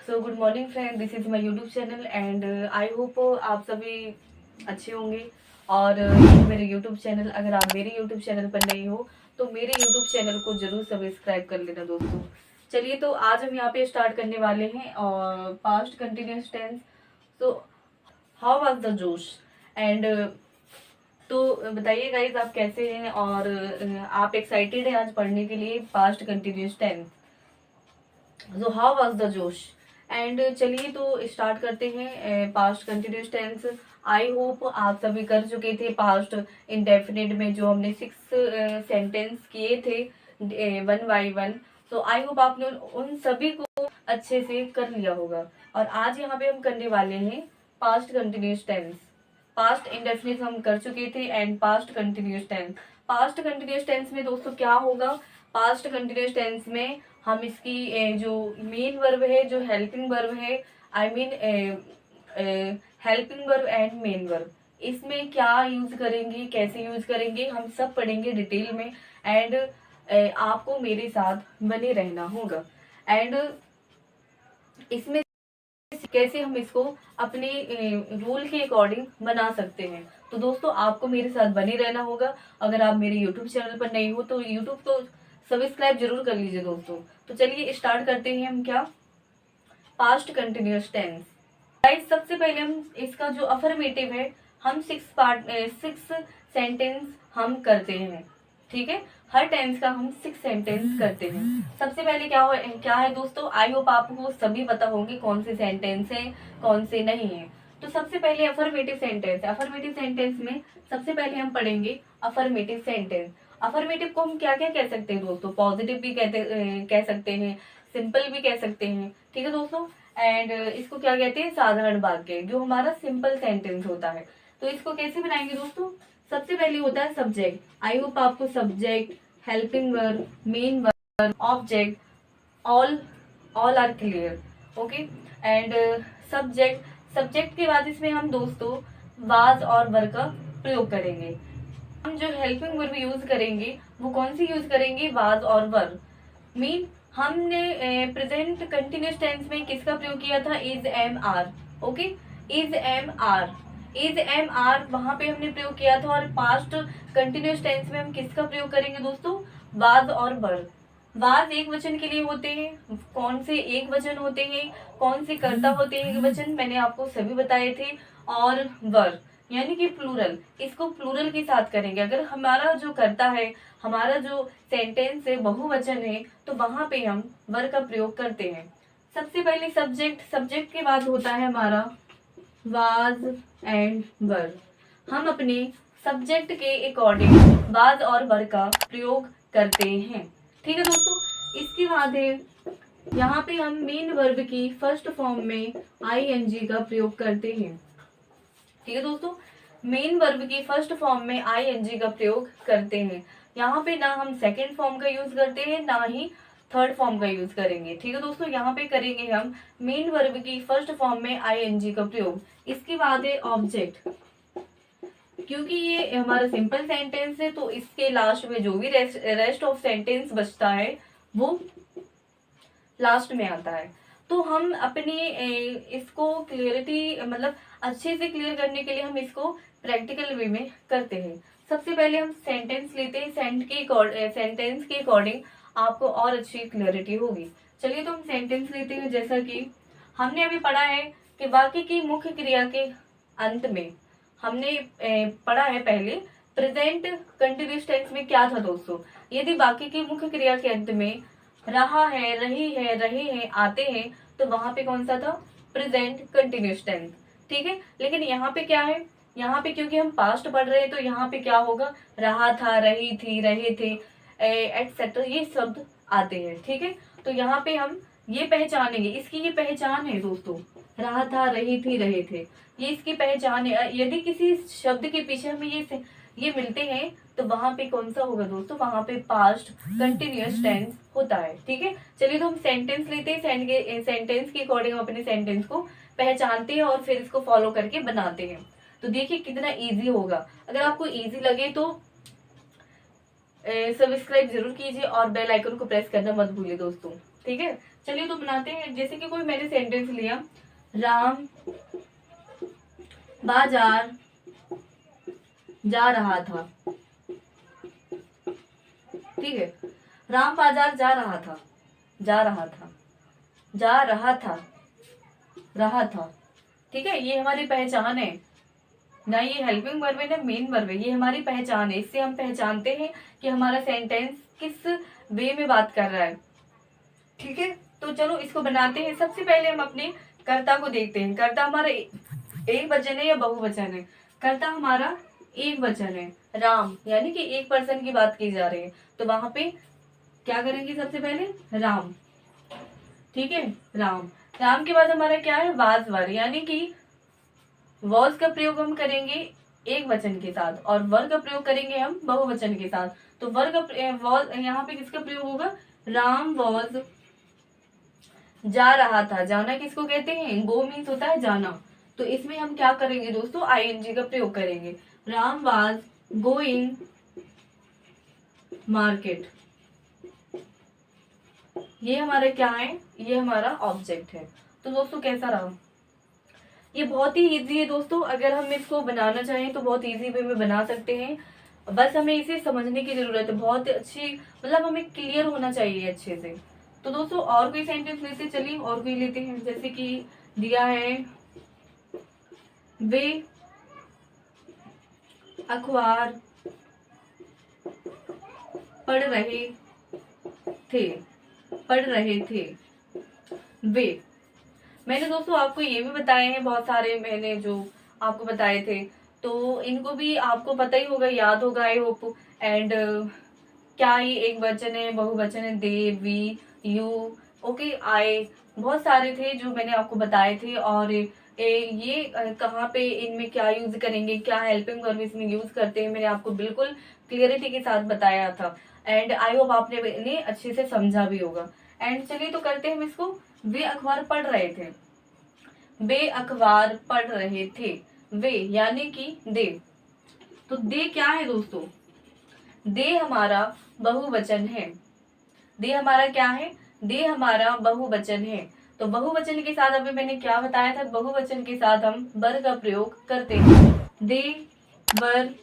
So good morning friend, this is my YouTube channel and I hope आप सभी अच्छे होंगे। और मेरे यूट्यूब चैनल, अगर आप मेरे यूट्यूब चैनल पर नए हो तो मेरे यूट्यूब चैनल को जरूर सब्सक्राइब कर लेना दोस्तों। चलिए, तो आज हम यहाँ पे स्टार्ट करने वाले हैं और पास्ट कंटिन्यूस टेंस। तो हाउ वाज द जोश एंड तो बताइए गाइज, आप कैसे हैं और आप एक्साइटेड हैं आज पढ़ने के लिए पास्ट कंटिन्यूस टेंस। तो हाउ वाज द जोश एंड चलिए तो स्टार्ट करते हैं past continuous tense. I hope आप सभी कर चुके थे पास्ट इंडेफिनिट में जो हमने 6 सेंटेंस किए थे वन बाय वन। तो आई होप आपने उन सभी को अच्छे से कर लिया होगा। और आज यहाँ पे हम करने वाले हैं past continuous tense. Past indefinite हम कर चुके थे and past continuous tense. Past continuous tense में दोस्तों क्या होगा, पास्ट कंटिन्यूस टेंस में हम इसकी जो मेन वर्ब है, जो हेल्पिंग वर्ब है, I mean helping verb and main verb, इसमें क्या यूज करेंगे, कैसे यूज करेंगे, हम सब पढ़ेंगे डिटेल में। एंड आपको मेरे साथ बने रहना होगा। एंड इसमें कैसे हम इसको अपने रूल के अकॉर्डिंग बना सकते हैं। तो दोस्तों आपको मेरे साथ बने रहना होगा। अगर आप मेरे यूट्यूब चैनल पर नए हो तो यूट्यूब को सब्सक्राइब जरूर कर लीजिए दोस्तों। तो चलिए स्टार्ट करते हैं हम क्या, पास्ट कंटिन्यूस टेंस। गाइस, सबसे पहले हम इसका जो अफर्मेटिव है, हम 6 सेंटेंस हम करते हैं। ठीक है, हर टेंस का हम 6 सेंटेंस करते हैं। सबसे पहले क्या है दोस्तों, आई होप आपको सभी पता होंगे कौन से सेंटेंस हैं, कौन से नहीं है। तो सबसे पहले अफर्मेटिव सेंटेंस। अफर्मेटिव सेंटेंस में सबसे पहले हम पढ़ेंगे अफर्मेटिव सेंटेंस। अफर्मेटिव को हम क्या क्या कह सकते हैं दोस्तों, पॉजिटिव भी कह सकते हैं, सिंपल भी कह सकते हैं। ठीक है दोस्तों, एंड इसको क्या कहते हैं, साधारण वाक्य, जो हमारा सिंपल सेंटेंस होता है। तो इसको कैसे बनाएंगे दोस्तों, सबसे पहले होता है सब्जेक्ट। आई होप आपको subject, helping verb, main verb, object, all all are clear. Okay, and subject के बाद इसमें हम दोस्तों वाज और वर का प्रयोग करेंगे। हम जो हेल्पिंग वर्ब यूज करेंगे वो कौन सी यूज करेंगे, वाज और वर। मीन हमने प्रेजेंट कंटिन्यूस टेंस में किसका प्रयोग किया था, is am are. Okay, is am are, is am are वहां पे हमने प्रयोग किया था। और पास्ट कंटिन्यूस टेंस में हम किसका प्रयोग करेंगे दोस्तों, वाज और वर। वाज एक वचन के लिए होते हैं, कौन से एक वचन होते हैं, कौन से कर्ता होते हैं एक वचन, मैंने आपको सभी बताए थे। और वर यानी कि प्लूरल, इसको प्लूरल के साथ करेंगे। अगर हमारा जो कर्ता है, हमारा जो सेंटेंस है बहुवचन है, तो वहां पे हम वर का प्रयोग करते हैं। सबसे पहले सब्जेक्ट, सब्जेक्ट के बाद होता है हमारा वाज एंड वर। हम अपने सब्जेक्ट के अकॉर्डिंग वाज और वर का प्रयोग करते हैं। ठीक है दोस्तों, इसके बाद है यहाँ पे हम मेन वर्ब की फर्स्ट फॉर्म में आईएनजी का प्रयोग करते हैं। ठीक है दोस्तों, मेन वर्ब की फर्स्ट फॉर्म में आईएनजी का प्रयोग करते हैं। यहाँ पे ना हम सेकेंड फॉर्म का यूज करते हैं, ना ही थर्ड फॉर्म का यूज करेंगे। ठीक है दोस्तों, यहाँ पे करेंगे हम मेन वर्ब की फर्स्ट फॉर्म में आईएनजी का प्रयोग। इसके बाद है ऑब्जेक्ट। क्योंकि ये हमारा सिंपल सेंटेंस है तो इसके लास्ट में जो भी रेस्ट ऑफ सेंटेंस बचता है वो लास्ट में आता है। तो हम अपने इसको क्लियरिटी, मतलब अच्छे से क्लियर करने के लिए हम इसको प्रैक्टिकल वे में करते हैं। सबसे पहले हम सेंटेंस लेते हैं, सेंटेंस के अकॉर्डिंग आपको और अच्छी क्लियरिटी होगी। चलिए तो हम सेंटेंस लेते हैं। जैसा कि हमने अभी पढ़ा है कि वाक्य की मुख्य क्रिया के अंत में हमने पढ़ा है पहले प्रेजेंट कंटिन्यूस टेंस में क्या था दोस्तों, यदि वाक्य की मुख्य क्रिया के अंत में रहा है, रही है, रहे हैं, आते हैं, तो वहां पे कौन सा था, प्रेजेंट कंटिन्यूस टेंस। ठीक है, लेकिन यहाँ पे क्या है, यहाँ पे क्योंकि हम पास्ट पढ़ रहे हैं तो यहाँ पे क्या होगा, रहा था, रही थी, रहे थे, एटसेट्रा, ये शब्द आते हैं। ठीक है, तो यहाँ पे हम ये पहचानेंगे, इसकी ये पहचान है दोस्तों, रहा था, रही थी, रहे थे, ये इसकी पहचान है। यदि किसी शब्द के पीछे हमें ये मिलते हैं तो वहां पे कौन सा होगा दोस्तों, वहां पे पास्ट कंटिन्यूअस टेंस होता है। ठीक है, चलिए तो हम सेंटेंस लेते हैं, सेंटेंस के अकॉर्डिंग हम अपने सेंटेंस को पहचानते हैं और फिर इसको फॉलो करके बनाते हैं। तो देखिए कितना इजी होगा। अगर आपको इजी लगे तो सब्सक्राइब जरूर कीजिए और बेल आइकन को प्रेस करना मत भूलिए दोस्तों। ठीक है, चलिए तो बनाते हैं। जैसे कि कोई मैंने सेंटेंस लिया, राम बाजार जा रहा था। ठीक है, राम बाजार जा रहा था, जा रहा था, जा रहा था, रहा था। ठीक है, ये हमारी पहचान है ना, ये हेल्पिंग वर्ब है ना मेन वर्ब है, ये हमारी पहचान है। इससे हम पहचानते हैं कि हमारा सेंटेंस किस वे में बात कर रहा है। ठीक है, तो चलो इसको बनाते हैं। सबसे पहले हम अपने कर्ता को देखते हैं। कर्ता हमारा एक वचन है या बहुवचन है? कर्ता हमारा एक वचन है, राम, यानी कि एक पर्सन की बात की जा रही है, तो वहां पे क्या करेंगे? सबसे पहले राम। ठीक है, राम। राम के बाद हमारा क्या है? वाज वर, यानी कि वॉज का प्रयोग हम करेंगे एक वचन के साथ और वर का प्रयोग करेंगे हम बहुवचन के साथ। तो वर का वॉज यहाँ पे किसका प्रयोग होगा? राम वॉज जा रहा था। जाना किसको कहते हैं? गो मीन्स होता है जाना। तो इसमें हम क्या करेंगे दोस्तों? आईएनजी का प्रयोग करेंगे। Ram was going market. ये हमारा क्या है? ये हमारा ऑब्जेक्ट है। तो दोस्तों कैसा रहा? ये बहुत ही इजी है दोस्तों। अगर हम इसको बनाना चाहें तो बहुत इजी वे में बना सकते हैं। बस हमें इसे समझने की जरूरत है। बहुत अच्छी, मतलब हमें क्लियर होना चाहिए अच्छे से। तो दोस्तों और कोई सेंटेंस लेते, चलिए और कोई लेते हैं। जैसे कि दिया है, वे अखबार पढ़ रहे थे, पढ़ रहे थे। वे, मैंने दोस्तों आपको ये भी बताए हैं, बहुत सारे मैंने जो आपको बताए थे, तो इनको भी आपको पता ही होगा, याद होगा आई होप। एंड क्या ये एक वचन है, बहुवचन है? दे, वी, यू, ओके, आई, बहुत सारे थे जो मैंने आपको बताए थे। और ये कहाँ पे इनमें क्या यूज करेंगे, क्या हेल्पिंग वर्ब इसमें यूज करते हैं, मैंने आपको बिल्कुल क्लियरिटी के साथ बताया था। एंड आई होप आपने इन्हें अच्छे से समझा भी होगा। एंड चलिए तो करते हैं हम इसको। वे अखबार पढ़ रहे थे, वे अखबार पढ़ रहे थे। वे यानी कि दे। तो दे क्या है दोस्तों? दे हमारा बहुवचन है। दे हमारा क्या है? दे हमारा बहुवचन है। तो बहुवचन के साथ अभी मैंने क्या बताया था? बहुवचन के साथ हम वर का प्रयोग करते हैं। दे, वर।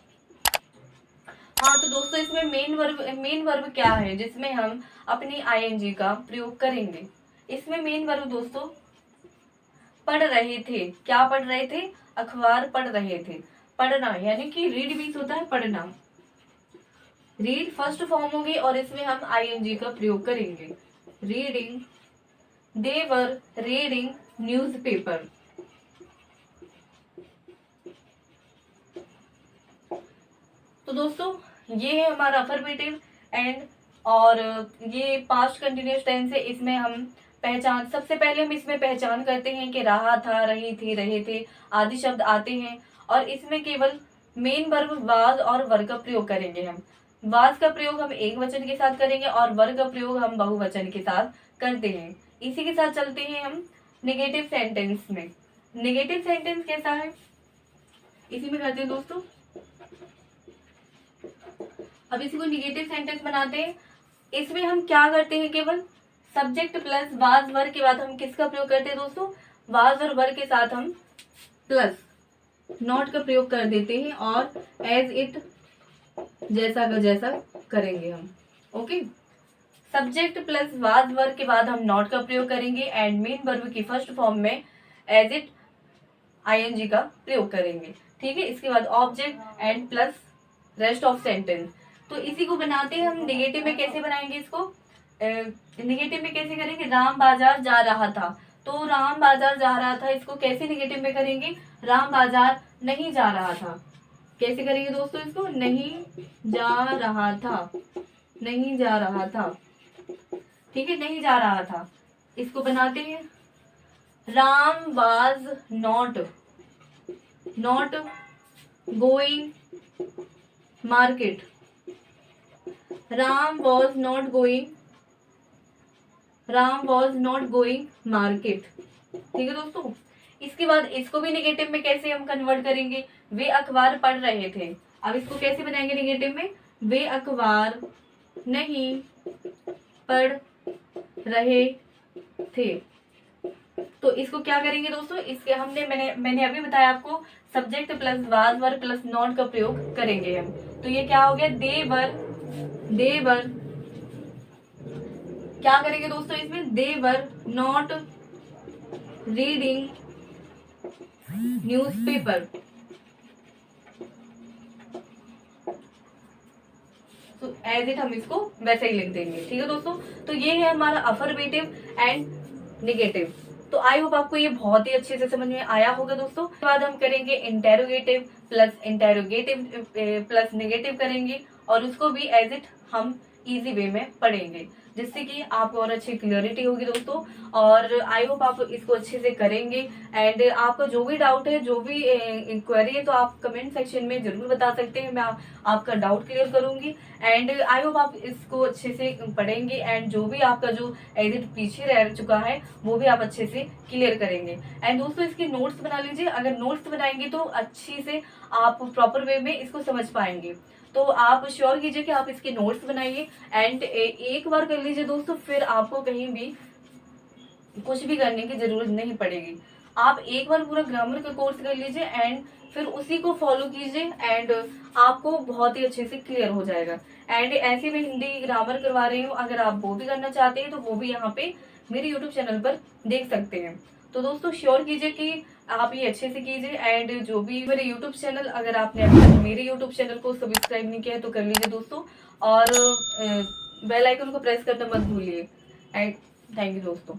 हाँ, तो दोस्तों इसमें मेन वर्ब क्या है जिसमें हम अपनी आईएनजी का प्रयोग करेंगे? इसमें मेन वर्ब दोस्तों पढ़ रहे थे। क्या पढ़ रहे थे? अखबार पढ़ रहे थे। पढ़ना यानी कि रीड मीन्स होता है पढ़ना। रीड फर्स्ट फॉर्म होगी और इसमें हम आईएनजी का प्रयोग करेंगे। Reading, they were reading newspaper. तो दोस्तों ये है हमारा अफर्मेटिव एंड, और ये पास्ट कंटिन्यूअस टेंस है। इसमें हम पहचान, सबसे पहले हम इसमें पहचान करते हैं कि रहा था, रही थी, रहे थे आदि शब्द आते हैं। और इसमें केवल मेन वर्ब वाज और वर का प्रयोग करेंगे हम। वाज का प्रयोग हम एक वचन के साथ करेंगे और वर का प्रयोग हम बहुवचन के साथ करते हैं। इसी के साथ चलते हैं हम नेगेटिव सेंटेंस में। नेगेटिव सेंटेंस कैसा है, इसी में करते हैं दोस्तों। अब इसी को निगेटिव सेंटेंस बनाते हैं। इसमें हम क्या करते हैं? केवल सब्जेक्ट प्लस वाज वर के बाद हम किसका प्रयोग करते हैं दोस्तों? वाज और वर के साथ हम प्लस नॉट का प्रयोग कर देते हैं और एज इट, जैसा का जैसा करेंगे हम। ओके, सब्जेक्ट प्लस वाज वर के बाद हम नॉट का प्रयोग करेंगे एंड मेन वर्ब की फर्स्ट फॉर्म में एज इट आईएनजी का प्रयोग करेंगे। ठीक है, इसके बाद object and plus rest of sentence. तो इसी को बनाते हैं हम। नेगेटिव में कैसे बनाएंगे इसको? नेगेटिव में कैसे करेंगे? राम बाजार जा रहा था, तो राम बाजार जा रहा था, इसको कैसे नेगेटिव में करेंगे? राम बाजार नहीं जा रहा था। कैसे करेंगे दोस्तों इसको? नहीं जा रहा था, नहीं जा रहा था। ठीक है, नहीं जा रहा था। इसको बनाते हैं। Ram was not going market. Ram was not going market. ठीक है दोस्तों, इसके बाद इसको भी नेगेटिव में कैसे हम कन्वर्ट करेंगे? वे अखबार पढ़ रहे थे। अब इसको कैसे बनाएंगे नेगेटिव में? वे अखबार नहीं पढ़ रहे थे। तो इसको क्या करेंगे दोस्तों, इसके मैंने अभी बताया आपको, subject plus was verb plus not का प्रयोग करेंगे हम। तो ये क्या हो गया, देवर क्या करेंगे दोस्तों इसमें, देवर नॉट रीडिंग न्यूज़पेपर। तो एज इट हम इसको वैसे ही लिख देंगे, ठीक है दोस्तों। तो ये है हमारा अफर्मेटिव एंड निगेटिव। तो आई होप आपको ये बहुत ही अच्छे से समझ में आया होगा दोस्तों। उसके बाद हम करेंगे इंटेरोगेटिव प्लस निगेटिव करेंगे, और उसको भी एज इट हम इजी वे में पढ़ेंगे, जिससे कि आपको और अच्छी क्लियरिटी होगी दोस्तों। और आई होप आप इसको अच्छे से करेंगे। एंड आपका जो भी डाउट है, जो भी इंक्वायरी है, तो आप कमेंट सेक्शन में जरूर बता सकते हैं, मैं आपका डाउट क्लियर करूंगी। एंड आई होप आप इसको अच्छे से पढ़ेंगे, एंड जो भी आपका जो एडिट पीछे रह चुका है वो भी आप अच्छे से क्लियर करेंगे। एंड दोस्तों इसके नोट्स बना लीजिए, अगर नोट्स बनाएंगे तो अच्छी से आप प्रॉपर वे में इसको समझ पाएंगे। तो आप श्योर कीजिए कि आप इसके नोट्स बनाइए, एंड एक बार कर लीजिए दोस्तों, फिर आपको कहीं भी कुछ भी करने की जरूरत नहीं पड़ेगी। आप एक बार पूरा ग्रामर का कोर्स कर लीजिए, एंड फिर उसी को फॉलो कीजिए, एंड आपको बहुत ही अच्छे से क्लियर हो जाएगा। एंड ऐसे में हिंदी ग्रामर करवा रही हूँ, अगर आप वो भी करना चाहते हैं तो वो भी यहाँ पे मेरे यूट्यूब चैनल पर देख सकते हैं। तो दोस्तों श्योर कीजिए कि आप ये अच्छे से कीजिए। एंड जो भी मेरे यूट्यूब चैनल, अगर आपने अभी तक मेरे यूट्यूब चैनल को सब्सक्राइब नहीं किया है तो कर लीजिए दोस्तों, और बेल आइकन को प्रेस करना मत भूलिए। एंड थैंक यू दोस्तों।